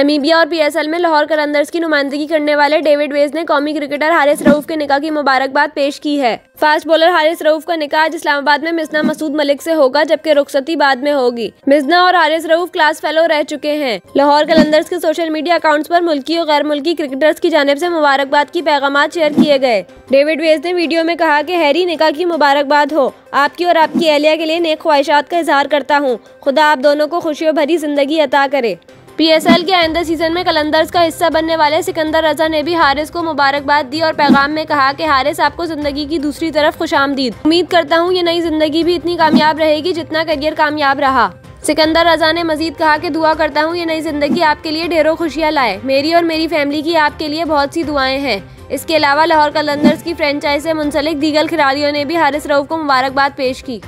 Namibia और PSL में लाहौर कलंदर्स की नुमाइंदगी करने वाले डेविड वेज ने कौमी क्रिकेटर हारिस रऊफ के निकाह की मुबारकबाद पेश की है। फास्ट बॉलर हारिस रऊफ का निकाह आज इस्लामाबाद में मिज़ना मसूद मलिक से होगा, जबकि रुखसती बाद में होगी। मिज़ना और हारिस रऊफ क्लास फेलो रह चुके हैं। लाहौर कलंदर्स के सोशल मीडिया अकाउंट्स पर मुल्की और गैर मुल्की क्रिकेटर्स की जानिब से मुबारकबाद की पैगामात शेयर किए गए। डेविड वेज ने वीडियो में कहा कि हैरी, निकाह की मुबारकबाद हो। आपकी और आपकी अहलिया के लिए नेक ख्वाहिशात का इजहार करता हूँ। खुदा आप दोनों को खुशियों भरी जिंदगी अता करे। पीएसएल के आइंदा सीजन में कलंदर्स का हिस्सा बनने वाले सिकंदर रजा ने भी हारिस को मुबारकबाद दी और पैगाम में कहा कि हारिस, आपको जिंदगी की दूसरी तरफ खुशामदीद। उम्मीद करता हूँ ये नई जिंदगी भी इतनी कामयाब रहेगी जितना करियर कामयाब रहा। सिकंदर रजा ने मजीद कहा कि दुआ करता हूँ ये नई जिंदगी आपके लिए ढेरों खुशियाँ लाए। मेरी और मेरी फैमिली की आपके लिए बहुत सी दुआएं हैं। इसके अलावा लाहौर कलंदर्स की फ्रेंचाइज से मुंसलिक दीगर खिलाड़ियों ने भी हारिस रऊफ को मुबारकबाद पेश की।